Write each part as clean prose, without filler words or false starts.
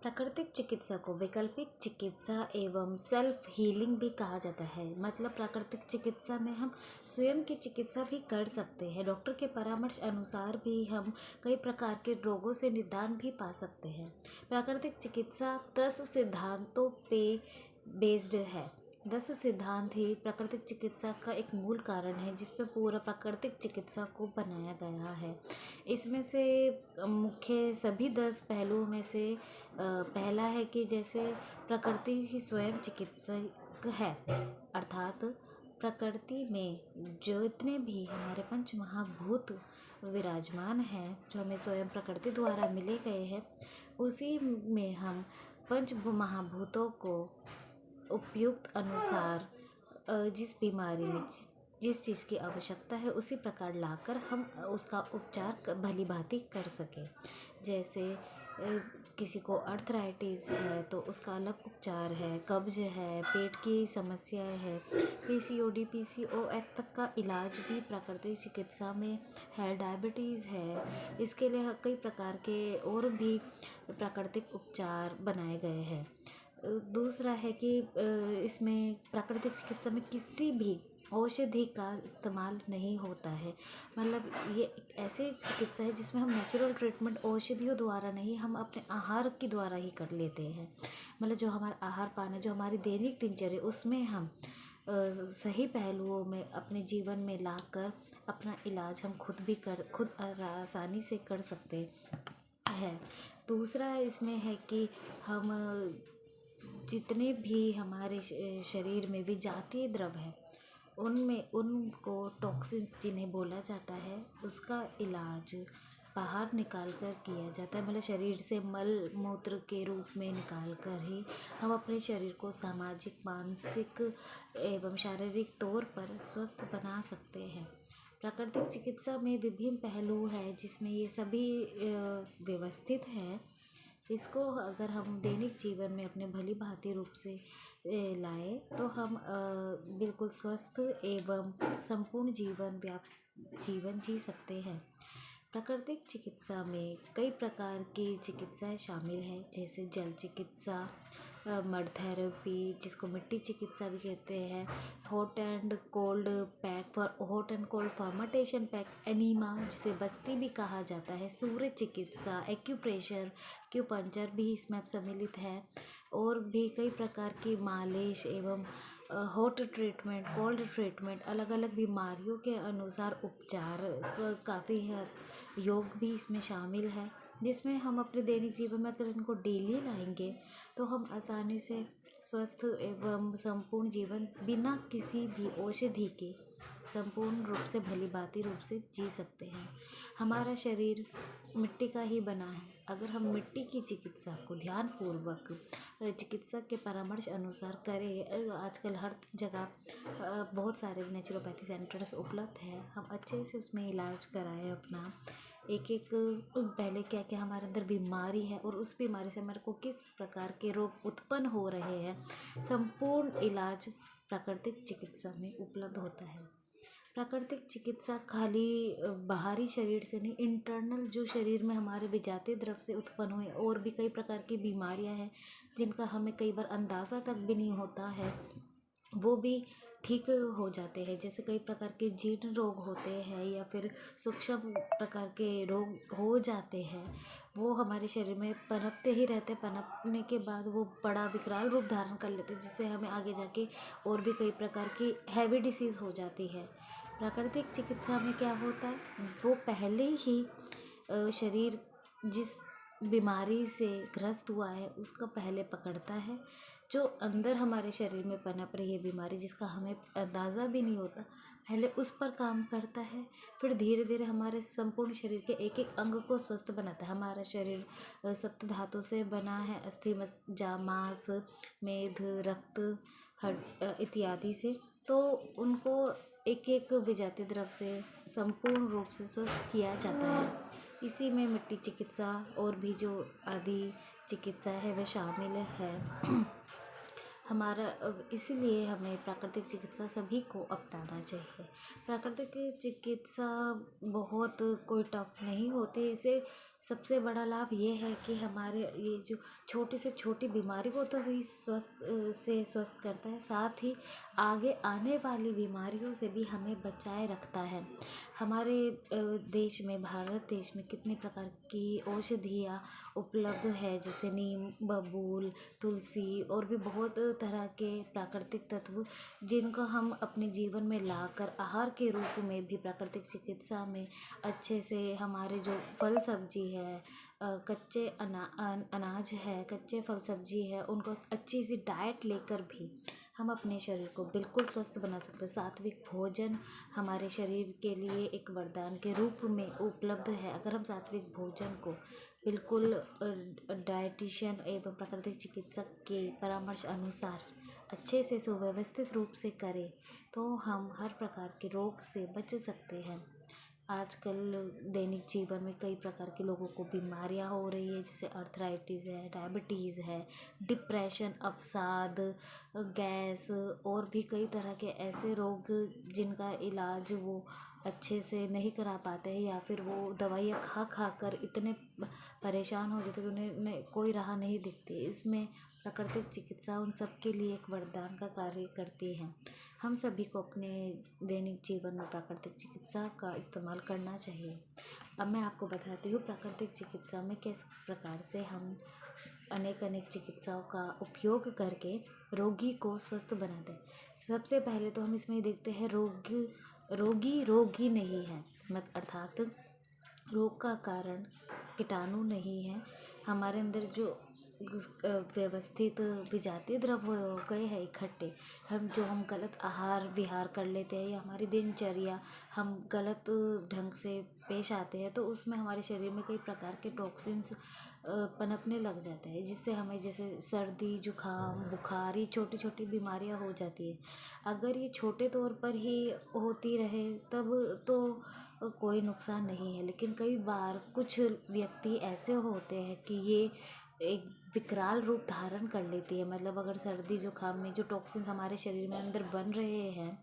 प्राकृतिक चिकित्सा को वैकल्पिक चिकित्सा एवं सेल्फ हीलिंग भी कहा जाता है। मतलब प्राकृतिक चिकित्सा में हम स्वयं की चिकित्सा भी कर सकते हैं। डॉक्टर के परामर्श अनुसार भी हम कई प्रकार के रोगों से निदान भी पा सकते हैं। प्राकृतिक चिकित्सा 10 सिद्धांतों पे बेस्ड है। 10 सिद्धांत ही प्राकृतिक चिकित्सा का एक मूल कारण है, जिस पे पूरा प्राकृतिक चिकित्सा को बनाया गया है। इसमें से मुख्य सभी 10 पहलुओं में से पहला है कि जैसे प्रकृति ही स्वयं चिकित्सक है, अर्थात प्रकृति में जो इतने भी हमारे पंच महाभूत विराजमान हैं, जो हमें स्वयं प्रकृति द्वारा मिले गए हैं, उसी में हम पंच महाभूतों को उपयुक्त अनुसार जिस बीमारी में जिस चीज़ की आवश्यकता है उसी प्रकार लाकर हम उसका उपचार भली भांति कर सकें। जैसे किसी को अर्थराइटिस है तो उसका अलग उपचार है, कब्ज है, पेट की समस्या है, पीसीओडी पीसीओएस तक का इलाज भी प्राकृतिक चिकित्सा में है। डायबिटीज़ है, इसके लिए कई प्रकार के और भी प्राकृतिक उपचार बनाए गए हैं। दूसरा है कि इसमें प्राकृतिक चिकित्सा में किसी भी औषधि का इस्तेमाल नहीं होता है। मतलब ये एक ऐसी चिकित्सा है जिसमें हम नेचुरल ट्रीटमेंट औषधियों द्वारा नहीं, हम अपने आहार के द्वारा ही कर लेते हैं। मतलब जो हमारा आहार पान है, जो हमारी दैनिक दिनचर्या, उसमें हम सही पहलुओं में अपने जीवन में लाकर अपना इलाज हम खुद आसानी से कर सकते हैं। दूसरा इसमें है कि हम जितने भी हमारे शरीर में विजातीय द्रव है, उनमें उनको टॉक्सिन्स जिन्हें बोला जाता है, उसका इलाज बाहर निकाल कर किया जाता है। मतलब शरीर से मल मूत्र के रूप में निकाल कर ही हम अपने शरीर को सामाजिक, मानसिक एवं शारीरिक तौर पर स्वस्थ बना सकते हैं। प्राकृतिक चिकित्सा में विभिन्न पहलू है जिसमें ये सभी व्यवस्थित है। इसको अगर हम दैनिक जीवन में अपने भली भांति रूप से लाए तो हम बिल्कुल स्वस्थ एवं संपूर्ण जीवन जी सकते हैं। प्राकृतिक चिकित्सा में कई प्रकार की चिकित्साएं शामिल हैं, जैसे जल चिकित्सा, मड थेरेपी, जिसको मिट्टी चिकित्सा भी कहते हैं, hot and cold fermentation pack, enema जिसे बस्ती भी कहा जाता है, सूर्य चिकित्सा, एक्यूप्रेशर, एक्यूपंक्चर भी इसमें सम्मिलित है, और भी कई प्रकार की मालिश एवं हॉट ट्रीटमेंट, कोल्ड ट्रीटमेंट, अलग अलग बीमारियों के अनुसार उपचार, काफ़ी योग भी इसमें शामिल है, जिसमें हम अपने दैनिक जीवन में अगर इनको डेली लाएंगे तो हम आसानी से स्वस्थ एवं संपूर्ण जीवन बिना किसी भी औषधि के संपूर्ण रूप से भली भांति रूप से जी सकते हैं। हमारा शरीर मिट्टी का ही बना है। अगर हम मिट्टी की चिकित्सा को ध्यानपूर्वक चिकित्सक के परामर्श अनुसार करें, आजकल हर जगह बहुत सारे नेचुरोपैथी सेंटर्स उपलब्ध है, हम अच्छे से उसमें इलाज कराएं अपना। एक पहले क्या क्या हमारे अंदर बीमारी है और उस बीमारी से हमारे को किस प्रकार के रोग उत्पन्न हो रहे हैं, संपूर्ण इलाज प्राकृतिक चिकित्सा में उपलब्ध होता है। प्राकृतिक चिकित्सा खाली बाहरी शरीर से नहीं, इंटरनल जो शरीर में हमारे विजातीय द्रव से उत्पन्न हुए और भी कई प्रकार की बीमारियां हैं जिनका हमें कई बार अंदाज़ा तक भी नहीं होता है, वो भी ठीक हो जाते हैं। जैसे कई प्रकार के जीर्ण रोग होते हैं या फिर सूक्ष्म प्रकार के रोग हो जाते हैं, वो हमारे शरीर में पनपते ही रहते, पनपने के बाद वो बड़ा विकराल रूप धारण कर लेते हैं, जिससे हमें आगे जाके और भी कई प्रकार की हैवी डिसीज़ हो जाती है। प्राकृतिक चिकित्सा में क्या होता है, वो पहले ही शरीर जिस बीमारी से ग्रस्त हुआ है उसका पहले पकड़ता है, जो अंदर हमारे शरीर में पनप रही है बीमारी जिसका हमें अंदाज़ा भी नहीं होता, पहले उस पर काम करता है, फिर धीरे धीरे हमारे संपूर्ण शरीर के एक एक अंग को स्वस्थ बनाता है। हमारा शरीर सप्त धातु से बना है, अस्थि, मज्जा, मांस, मेद, रक्त, हड्डी इत्यादि से, तो उनको एक एक विजातीय द्रव से संपूर्ण रूप से स्वस्थ किया जाता है। इसी में मिट्टी चिकित्सा और भी जो आदि चिकित्सा है वह शामिल है। हमारा इसीलिए हमें प्राकृतिक चिकित्सा सभी को अपनाना चाहिए। प्राकृतिक चिकित्सा बहुत कोई टफ नहीं होती, इसे सबसे बड़ा लाभ ये है कि हमारे ये जो छोटी से छोटी बीमारी को तो ही स्वस्थ करता है, साथ ही आगे आने वाली बीमारियों से भी हमें बचाए रखता है। हमारे देश में, भारत देश में कितनी प्रकार की औषधियाँ उपलब्ध है, जैसे नीम, बबूल, तुलसी और भी बहुत तरह के प्राकृतिक तत्व, जिनको हम अपने जीवन में लाकर आहार के रूप में भी प्राकृतिक चिकित्सा में अच्छे से, हमारे जो फल सब्जी है, कच्चे अनाज है, कच्चे फल सब्जी है, उनको अच्छी सी डाइट लेकर भी हम अपने शरीर को बिल्कुल स्वस्थ बना सकते हैं। सात्विक भोजन हमारे शरीर के लिए एक वरदान के रूप में उपलब्ध है। अगर हम सात्विक भोजन को बिल्कुल डाइटिशियन एवं प्राकृतिक चिकित्सक के परामर्श अनुसार अच्छे से सुव्यवस्थित रूप से करें तो हम हर प्रकार के रोग से बच सकते हैं। आजकल दैनिक जीवन में कई प्रकार के लोगों को बीमारियां हो रही है, जैसे अर्थराइटिस है, डायबिटीज़ है, डिप्रेशन, अवसाद, गैस और भी कई तरह के ऐसे रोग जिनका इलाज वो अच्छे से नहीं करा पाते हैं, या फिर वो दवाइयाँ खा खा कर इतने परेशान हो जाते हैं कि उन्हें कोई राह नहीं दिखती। इसमें प्राकृतिक चिकित्सा उन सब के लिए एक वरदान का कार्य करती है। हम सभी को अपने दैनिक जीवन में प्राकृतिक चिकित्सा का इस्तेमाल करना चाहिए। अब मैं आपको बताती हूँ प्राकृतिक चिकित्सा में किस प्रकार से हम अनेक चिकित्साओं का उपयोग करके रोगी को स्वस्थ बनाते हैं। सबसे पहले तो हम इसमें देखते हैं रोगी नहीं है, अर्थात रोग का कारण कीटाणु नहीं है, हमारे अंदर जो व्यवस्थित विजातीय द्रव्य हो गए हैं इकट्ठे, हम गलत आहार विहार कर लेते हैं, या हमारी दिनचर्या हम गलत ढंग से पेश आते हैं, तो उसमें हमारे शरीर में कई प्रकार के टॉक्सिन्स पनपने लग जाते हैं, जिससे हमें जैसे सर्दी, जुखाम, बुखार, ये छोटी छोटी बीमारियां हो जाती है। अगर ये छोटे तौर पर ही होती रहे तब तो कोई नुकसान नहीं है, लेकिन कई बार कुछ व्यक्ति ऐसे होते हैं कि ये एक विकराल रूप धारण कर लेती है। मतलब अगर सर्दी जुकाम में जो टॉक्सिन्स हमारे शरीर में अंदर बन रहे हैं,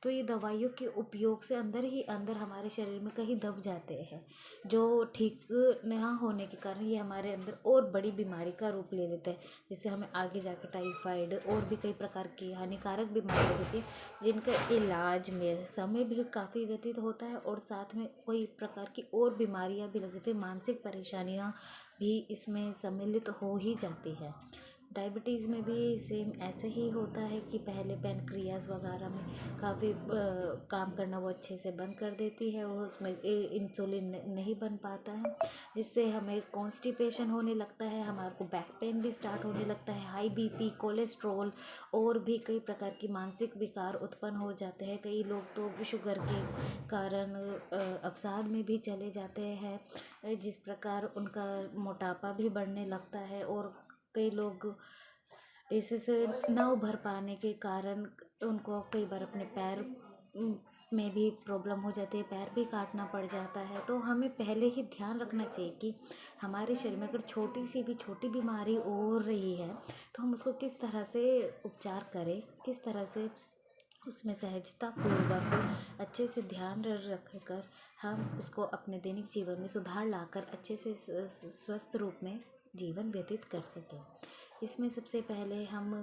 तो ये दवाइयों के उपयोग से अंदर ही अंदर हमारे शरीर में कहीं दब जाते हैं, जो ठीक न होने के कारण ये हमारे अंदर और बड़ी बीमारी का रूप ले लेते हैं, जिससे हमें आगे जाकर टाइफाइड और भी कई प्रकार की हानिकारक बीमारी हो जाती है, जिनका इलाज में समय भी काफ़ी व्यतीत होता है और साथ में कई प्रकार की और बीमारियां भी लग जाती है। मानसिक परेशानियां भी इसमें सम्मिलित हो ही जाती है। डायबिटीज़ में भी सेम ऐसे ही होता है कि पहले पैनक्रियाज वगैरह में काफ़ी काम करना वो अच्छे से बंद कर देती है, वो उसमें इंसुलिन नहीं बन पाता है, जिससे हमें कॉन्स्टिपेशन होने लगता है, हमारे को बैक पेन भी स्टार्ट होने लगता है, हाई बीपी, कोलेस्ट्रॉल और भी कई प्रकार की मानसिक विकार उत्पन्न हो जाते हैं। कई लोग तो शुगर के कारण अवसाद में भी चले जाते हैं, जिस प्रकार उनका मोटापा भी बढ़ने लगता है, और कई लोग इससे ना उभर पाने के कारण उनको कई बार अपने पैर में भी प्रॉब्लम हो जाती है, पैर भी काटना पड़ जाता है। तो हमें पहले ही ध्यान रखना चाहिए कि हमारे शरीर में अगर छोटी सी भी छोटी बीमारी हो रही है तो हम उसको किस तरह से उपचार करें, किस तरह से उसमें सहजता पूर्वक अच्छे से ध्यान रख कर हम उसको अपने दैनिक जीवन में सुधार लाकर अच्छे से स्वस्थ रूप में जीवन व्यतीत कर सकें। इसमें सबसे पहले हम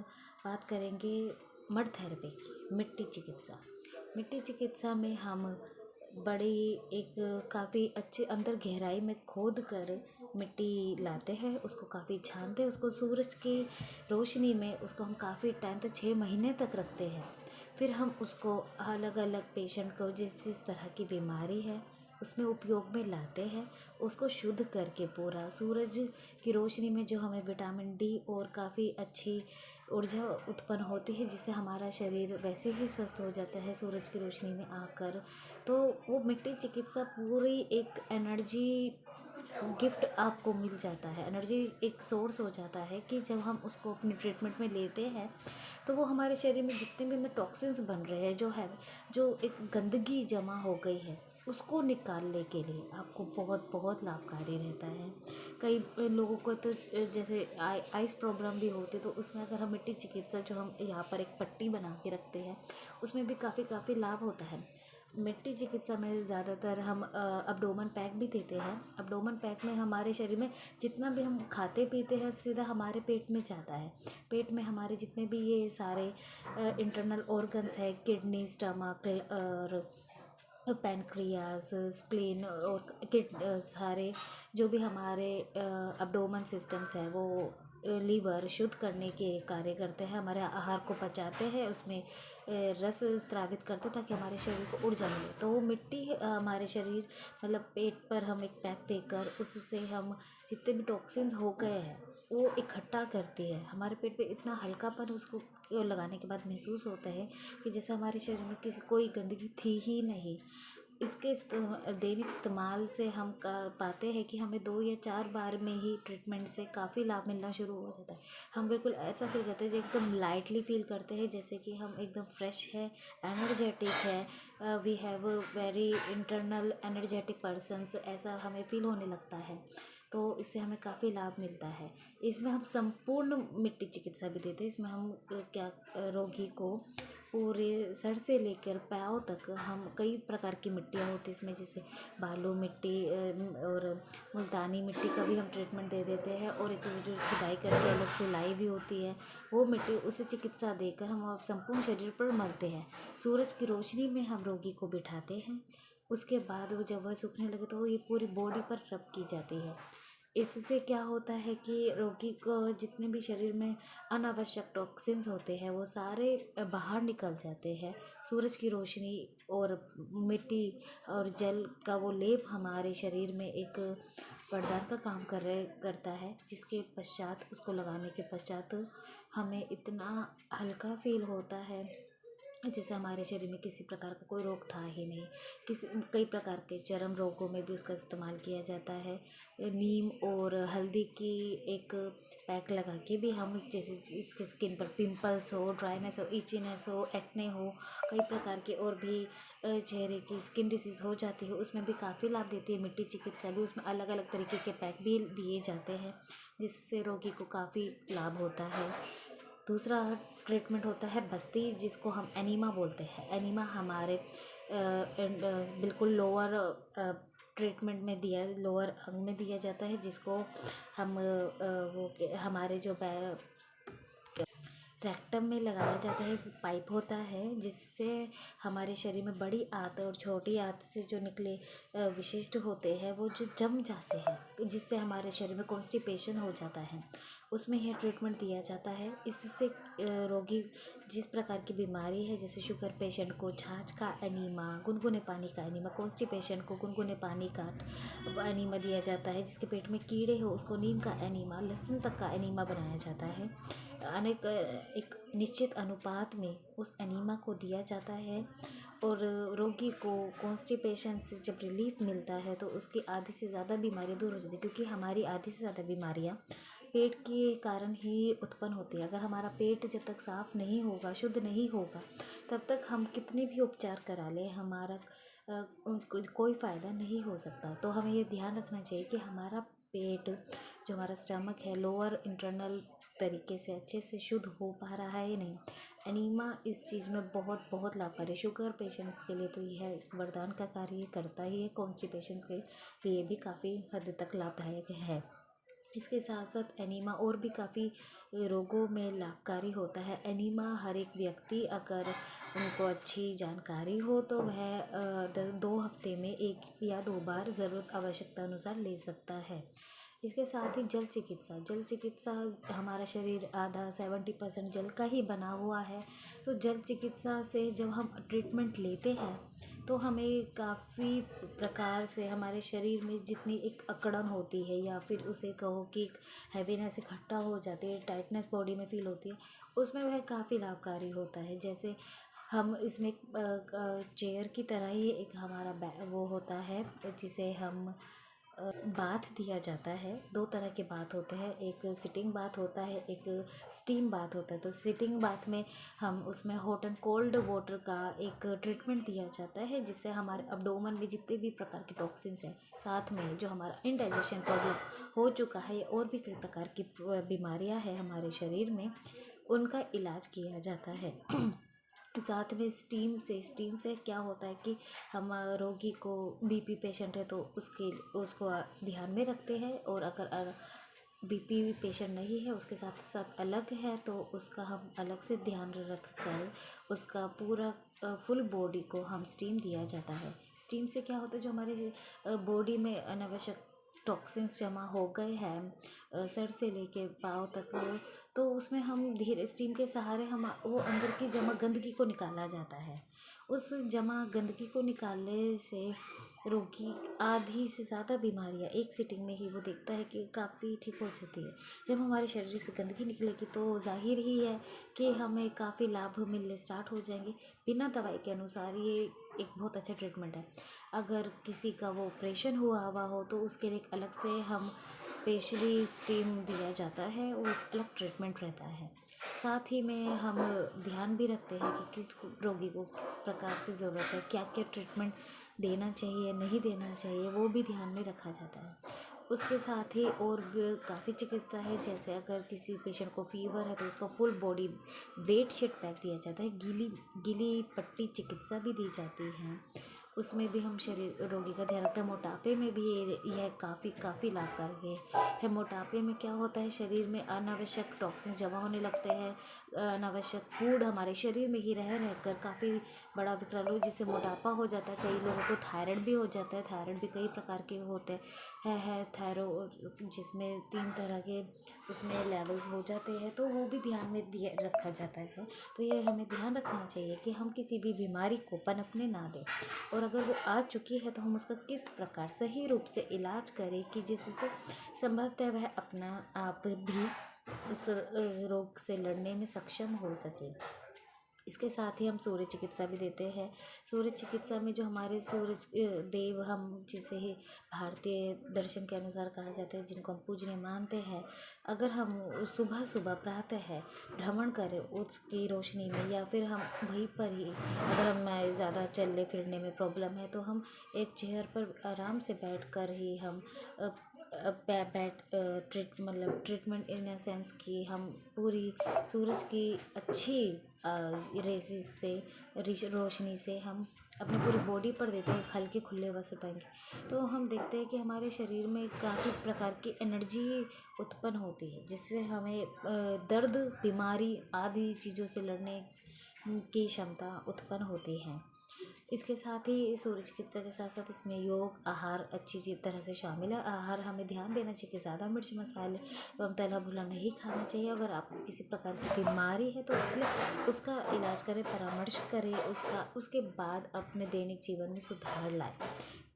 बात करेंगे मड थेरेपी की, मिट्टी चिकित्सा। मिट्टी चिकित्सा में हम बड़ी एक काफ़ी अच्छे अंदर गहराई में खोद कर मिट्टी लाते हैं, उसको काफ़ी छानते हैं, उसको सूरज की रोशनी में उसको हम काफ़ी टाइम तक 6 महीने तक रखते हैं। फिर हम उसको अलग अलग पेशेंट को जिस जिस तरह की बीमारी है उसमें उपयोग में लाते हैं, उसको शुद्ध करके पूरा सूरज की रोशनी में जो हमें विटामिन डी और काफ़ी अच्छी ऊर्जा उत्पन्न होती है, जिससे हमारा शरीर वैसे ही स्वस्थ हो जाता है सूरज की रोशनी में आकर। तो वो मिट्टी चिकित्सा पूरी एक एनर्जी गिफ्ट आपको मिल जाता है, एनर्जी एक सोर्स हो जाता है कि जब हम उसको अपनी ट्रीटमेंट में लेते हैं तो वो हमारे शरीर में जितने भी अंदर टॉक्सिन्स बन रहे हैं, जो एक गंदगी जमा हो गई है, उसको निकालने के लिए आपको बहुत बहुत लाभकारी रहता है। कई लोगों को तो जैसे आइस प्रॉब्लम भी होती है, तो उसमें अगर हम मिट्टी चिकित्सा जो हम यहाँ पर एक पट्टी बना के रखते हैं उसमें भी काफ़ी लाभ होता है। मिट्टी चिकित्सा में ज़्यादातर हम अब्डोमेन पैक भी देते हैं। अब्डोमेन पैक में हमारे शरीर में जितना भी हम खाते पीते हैं सीधा हमारे पेट में जाता है। पेट में हमारे जितने भी ये सारे इंटरनल ऑर्गन्स है, किडनी, स्टमक और पैनक्रियास, स्प्लीन और सारे जो भी हमारे अब्डोमेन सिस्टम्स है वो लीवर शुद्ध करने के कार्य करते हैं, हमारे आहार को पचाते हैं, उसमें रस स्रावित करते हैं ताकि हमारे शरीर को ऊर्जा मिले। तो वो मिट्टी हमारे शरीर मतलब पेट पर हम एक पैक देकर उससे हम जितने भी टॉक्सिन्स हो गए हैं वो इकट्ठा करती है। हमारे पेट पे इतना हल्कापन उसको लगाने के बाद महसूस होता है कि जैसे हमारे शरीर में किसी कोई गंदगी थी ही नहीं। इसके दैनिक इस्तेमाल से हम पाते हैं कि हमें 2 या 4 बार में ही ट्रीटमेंट से काफ़ी लाभ मिलना शुरू हो जाता है। हम बिल्कुल ऐसा फील करते हैं जो एकदम लाइटली फील करते हैं, जैसे कि हम एकदम फ्रेश है, एनर्जेटिक है, we have a very internal energetic persons, ऐसा हमें फील होने लगता है। तो इससे हमें काफ़ी लाभ मिलता है। इसमें हम संपूर्ण मिट्टी चिकित्सा भी देते हैं। इसमें हम रोगी को पूरे सर से लेकर पाँव तक हम कई प्रकार की मिट्टियाँ होती हैं इसमें, जैसे बालू मिट्टी और मुल्तानी मिट्टी का भी हम ट्रीटमेंट दे देते हैं, और एक जो खुदाई करके अलग से लाई भी होती है वो मिट्टी, उसे चिकित्सा देकर हम संपूर्ण शरीर पर मलते हैं। सूरज की रोशनी में हम रोगी को बिठाते हैं, उसके बाद वो जब वह सूखने लगे तो ये पूरी बॉडी पर रब की जाती है। इससे क्या होता है कि रोगी को जितने भी शरीर में अनावश्यक टॉक्सिन्स होते हैं वो सारे बाहर निकल जाते हैं। सूरज की रोशनी और मिट्टी और जल का वो लेप हमारे शरीर में एक वरदान का काम करता है, जिसके पश्चात उसको लगाने के पश्चात हमें इतना हल्का फील होता है जैसे हमारे शरीर में किसी प्रकार का कोई रोग था ही नहीं। कई प्रकार के चर्म रोगों में भी उसका इस्तेमाल किया जाता है। नीम और हल्दी की एक पैक लगा के भी हम जैसे जिसके स्किन पर पिंपल्स हो, ड्राइनेस हो, इचीनेस हो, एक्ने हो, कई प्रकार के और भी चेहरे की स्किन डिसीज़ हो जाती है, उसमें भी काफ़ी लाभ देती है मिट्टी चिकित्सा भी। उसमें अलग अलग तरीके के पैक भी दिए जाते हैं जिससे रोगी को काफ़ी लाभ होता है। दूसरा ट्रीटमेंट होता है बस्ती, जिसको हम एनीमा बोलते हैं। एनीमा हमारे बिल्कुल लोअर ट्रीटमेंट में लोअर अंग में दिया जाता है, जिसको हम हमारे जो रेक्टम में लगाया जाता है। पाइप होता है जिससे हमारे शरीर में बड़ी आंत और छोटी आंत से जो निकले विशिष्ट होते हैं वो जो जम जाते हैं, जिससे हमारे शरीर में कॉन्स्टिपेशन हो जाता है, उसमें यह ट्रीटमेंट दिया जाता है। इससे रोगी जिस प्रकार की बीमारी है, जैसे शुगर पेशेंट को छाछ का एनीमा, गुनगुने पानी का एनीमा, कॉन्स्टिपेशन को गुनगुने पानी का एनीमा दिया जाता है, जिसके पेट में कीड़े हो उसको नीम का एनीमा, लहसुन तक का एनीमा बनाया जाता है। अनेक एक निश्चित अनुपात में उस एनीमा को दिया जाता है, और रोगी को कॉन्स्टिपेशन से जब रिलीफ मिलता है तो उसकी आधी से ज़्यादा बीमारी दूर हो जाती है, क्योंकि हमारी आधी से ज़्यादा बीमारियाँ पेट के कारण ही उत्पन्न होती है। अगर हमारा पेट जब तक साफ़ नहीं होगा, शुद्ध नहीं होगा, तब तक हम कितने भी उपचार करा लें हमारा कोई फ़ायदा नहीं हो सकता। तो हमें ये ध्यान रखना चाहिए कि हमारा पेट जो हमारा स्टमक है लोअर इंटरनल तरीके से अच्छे से शुद्ध हो पा रहा है या नहीं। एनीमा इस चीज़ में बहुत बहुत लाभकारी है। शुगर पेशेंट्स के लिए तो यह वरदान का कार्य करता ही है, कॉन्स्टिपेशंस के लिए भी काफ़ी हद तक लाभदायक है। इसके साथ साथ एनीमा और भी काफ़ी रोगों में लाभकारी होता है। एनीमा हर एक व्यक्ति अगर उनको अच्छी जानकारी हो तो वह 2 हफ्ते में 1 या 2 बार ज़रूरत आवश्यकता अनुसार ले सकता है। इसके साथ ही जल चिकित्सा हमारा शरीर आधा 70% जल का ही बना हुआ है। तो जल चिकित्सा से जब हम ट्रीटमेंट लेते हैं तो हमें काफ़ी प्रकार से हमारे शरीर में जितनी एक अकड़न होती है, या फिर उसे कहो कि हैवीनेस इकट्ठा हो जाती है, टाइटनेस बॉडी में फील होती है, उसमें वह काफ़ी लाभकारी होता है। जैसे हम इसमें चेयर की तरह ही एक हमारा वो होता है जिसे हम बाथ दिया जाता है। 2 तरह के बाथ होते हैं, एक सिटिंग बाथ होता है, एक स्टीम बाथ होता है। तो सिटिंग बाथ में हम उसमें हॉट एंड कोल्ड वाटर का एक ट्रीटमेंट दिया जाता है, जिससे हमारे अब्डोमेन में जितने भी प्रकार के टॉक्सिन्स हैं, साथ में जो हमारा इंडाइजेशन प्रॉब्लम हो चुका है और भी कई प्रकार की बीमारियां हैं हमारे शरीर में, उनका इलाज किया जाता है। साथ में स्टीम से क्या होता है कि हम रोगी को बीपी पेशेंट है तो उसको ध्यान में रखते हैं, और अगर बीपी पेशेंट नहीं है, उसके साथ साथ अलग है, तो उसका हम अलग से ध्यान रख कर उसका पूरा फुल बॉडी को हम स्टीम दिया जाता है। स्टीम से क्या होता है, जो हमारे बॉडी में अनावश्यक टॉक्सिन्स जमा हो गए हैं सर से लेके पाँव तक, तो उसमें हम धीरे स्टीम के सहारे हम वो अंदर की जमा गंदगी को निकाला जाता है। उस जमा गंदगी को निकालने से रोगी आधी से ज़्यादा बीमारियां एक सिटिंग में ही वो देखता है कि काफ़ी ठीक हो जाती है। जब हमारे शरीर से गंदगी निकलेगी तो जाहिर ही है कि हमें काफ़ी लाभ मिलने स्टार्ट हो जाएंगे। बिना दवाई के अनुसार ये एक बहुत अच्छा ट्रीटमेंट है। अगर किसी का वो ऑपरेशन हुआ हो तो उसके लिए एक अलग से हम स्पेशली स्टीम दिया जाता है, वो एक अलग ट्रीटमेंट रहता है। साथ ही में हम ध्यान भी रखते हैं कि रोगी को किस प्रकार से ज़रूरत है, क्या क्या ट्रीटमेंट देना चाहिए नहीं देना चाहिए, वो भी ध्यान में रखा जाता है। उसके साथ ही और भी काफ़ी चिकित्सा है, जैसे अगर किसी पेशेंट को फीवर है तो उसको full body weight sheet pack दिया जाता है। गीली गीली पट्टी चिकित्सा भी दी जाती है, उसमें भी हम शरीर रोगी का ध्यान रखते हैं। मोटापे में भी यह काफ़ी लाभकारी है। मोटापे में क्या होता है, शरीर में अनावश्यक टॉक्सिन्स जमा होने लगते हैं, अनावश्यक फूड हमारे शरीर में ही रह कर काफ़ी बड़ा विकराल हो, जिससे मोटापा हो जाता है। कई लोगों को थायराइड भी हो जाता है। थायराइड भी कई प्रकार के होते हैं थायरो जिसमें 3 तरह के उसमें लेवल्स हो जाते हैं, तो वो भी ध्यान में रखा जाता है। तो ये हमें ध्यान रखना चाहिए कि हम किसी भी बीमारी को पनपने ना दें, और अगर वो आ चुकी है तो हम उसका किस प्रकार सही रूप से इलाज करें कि जिससे संभवतः वह अपना आप भी उस रोग से लड़ने में सक्षम हो सके। इसके साथ ही हम सूर्य चिकित्सा भी देते हैं। सूर्य चिकित्सा में जो हमारे सूरज देव, हम जिसे भारतीय दर्शन के अनुसार कहा जाता है, जिनको हम पूजनीय मानते हैं, अगर हम सुबह सुबह प्रातः है भ्रमण करें उसकी रोशनी में, या फिर हम वहीं पर ही अगर हमें ज़्यादा चलने फिरने में प्रॉब्लम है तो हम एक चेयर पर आराम से बैठ कर ही हम ट्रीटमेंट इन अ सेंस कि हम पूरी सूरज की अच्छी रेसिस से रोशनी से हम अपनी पूरी बॉडी पर देते हैं, हल्के खुले वस्त्र पहन के, तो हम देखते हैं कि हमारे शरीर में काफ़ी प्रकार की एनर्जी उत्पन्न होती है, जिससे हमें दर्द बीमारी आदि चीज़ों से लड़ने की क्षमता उत्पन्न होती है। इसके साथ ही सूर्य चिकित्सा के साथ साथ इसमें योग आहार अच्छी तरह से शामिल है। आहार हमें ध्यान देना चाहिए कि ज़्यादा मिर्च मसाले एवं तला भुना नहीं खाना चाहिए। अगर आपको किसी प्रकार की बीमारी है तो उसका इलाज करें, परामर्श करें, उसके बाद अपने दैनिक जीवन में सुधार लाएं,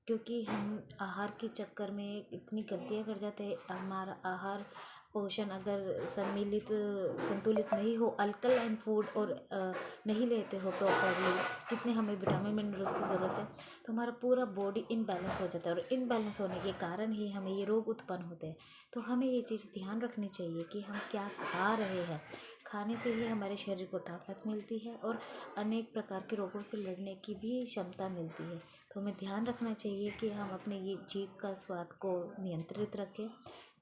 क्योंकि हम आहार के चक्कर में इतनी गलतियाँ कर जाते हैं। हमारा आहार पोषण अगर संतुलित नहीं हो, अल्कलाइन फूड और नहीं लेते हो प्रॉपरली जितने हमें विटामिन मिनरल्स की ज़रूरत है, तो हमारा पूरा बॉडी इनबैलेंस हो जाता है, और इनबैलेंस होने के कारण ही हमें ये रोग उत्पन्न होते हैं। तो हमें ये चीज़ ध्यान रखनी चाहिए कि हम क्या खा रहे हैं। खाने से ही हमारे शरीर को ताकत मिलती है और अनेक प्रकार के रोगों से लड़ने की भी क्षमता मिलती है। तो हमें ध्यान रखना चाहिए कि हम अपने ये जीभ का स्वाद को नियंत्रित रखें,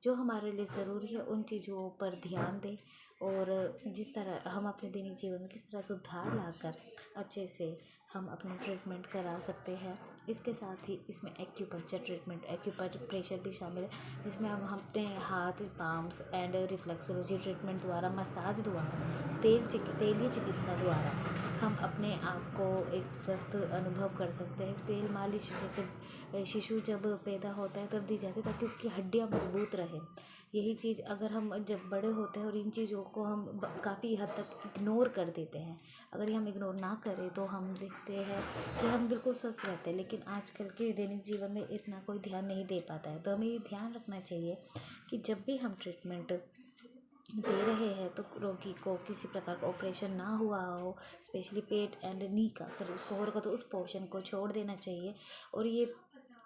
जो हमारे लिए ज़रूरी है उन चीज़ों पर ध्यान दें, और जिस तरह हम अपने दैनिक जीवन में किस तरह सुधार लाकर अच्छे से हम अपना ट्रीटमेंट करा सकते हैं। इसके साथ ही इसमें एक्यूपंक्चर ट्रीटमेंट, एक्यूप्रेशर भी शामिल है, जिसमें हम अपने हाथ, पाम्स एंड रिफ्लेक्सोलॉजी ट्रीटमेंट द्वारा, मसाज द्वारा, तेलीय चिकित्सा द्वारा हम अपने आप को एक स्वस्थ अनुभव कर सकते हैं। तेल मालिश जैसे शिशु जब पैदा होता है तब दी जाती है ताकि उसकी हड्डियां मजबूत रहें। यही चीज़ अगर हम जब बड़े होते हैं और इन चीज़ों को हम काफ़ी हद तक इग्नोर कर देते हैं, अगर ये हम इग्नोर ना करें तो हम देखते हैं कि हम बिल्कुल स्वस्थ रहते हैं, लेकिन आजकल के दैनिक जीवन में इतना कोई ध्यान नहीं दे पाता है। तो हमें ये ध्यान रखना चाहिए कि जब भी हम ट्रीटमेंट दे रहे हैं तो रोगी को किसी प्रकार का ऑपरेशन ना हुआ हो, स्पेशली पेट एंड नी का, अगर उसको हो रखा तो उस पोर्शन को छोड़ देना चाहिए, और ये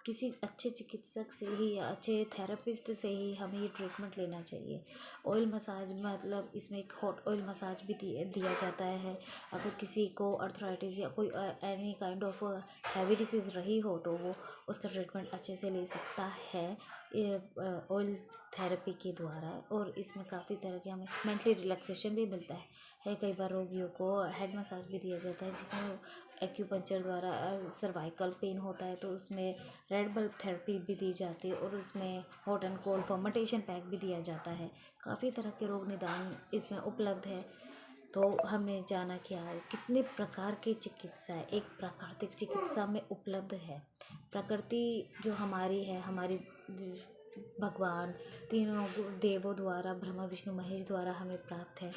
किसी अच्छे चिकित्सक से ही या अच्छे थेरेपिस्ट से ही हमें ये ट्रीटमेंट लेना चाहिए। ऑयल मसाज मतलब इसमें एक हॉट ऑयल मसाज भी दिया जाता है। अगर किसी को अर्थराइटिस या कोई any kind of heavy disease रही हो तो वो उसका ट्रीटमेंट अच्छे से ले सकता है। ऑयल थेरेपी के द्वारा, और इसमें काफ़ी तरह के हमें मेंटली रिलैक्सेशन भी मिलता है। कई बार रोगियों को हेड मसाज भी दिया जाता है, जिसमें एक्यूपंक्चर द्वारा सर्वाइकल पेन होता है तो उसमें रेड बल्ब थेरेपी भी दी जाती है, और उसमें hot and cold fermentation pack भी दिया जाता है। काफ़ी तरह के रोग निदान इसमें उपलब्ध है। तो हमने जाना कि कितने प्रकार की चिकित्सा एक प्राकृतिक चिकित्सा में उपलब्ध है। प्रकृति जो हमारी है, हमारी भगवान तीनों देवों द्वारा, ब्रह्मा विष्णु महेश द्वारा हमें प्राप्त है।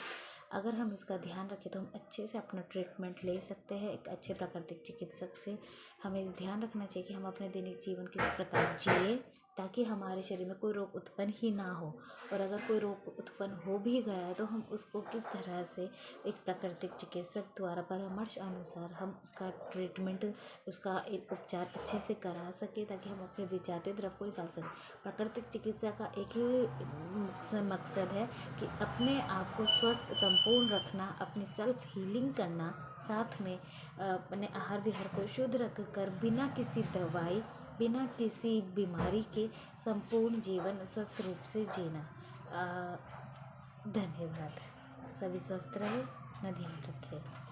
अगर हम इसका ध्यान रखें तो हम अच्छे से अपना ट्रीटमेंट ले सकते हैं एक अच्छे प्राकृतिक चिकित्सक से। हमें ध्यान रखना चाहिए कि हम अपने दैनिक जीवन किस प्रकार जिए ताकि हमारे शरीर में कोई रोग उत्पन्न ही ना हो, और अगर कोई रोग उत्पन्न हो भी गया है तो हम उसको किस तरह से एक प्राकृतिक चिकित्सक द्वारा परामर्श अनुसार हम उसका ट्रीटमेंट, उसका एक उपचार अच्छे से करा सके ताकि हम अपने विजातीय द्रव को निकाल सकें। प्राकृतिक चिकित्सा का एक ही मकसद है कि अपने आप को स्वस्थ संपूर्ण रखना, अपनी सेल्फ हीलिंग करना, साथ में अपने आहार विहार को शुद्ध रख कर बिना किसी दवाई, बिना किसी बीमारी के संपूर्ण जीवन स्वस्थ रूप से जीना। धन्यवाद। सभी स्वस्थ रहे, अपना ध्यान रखें।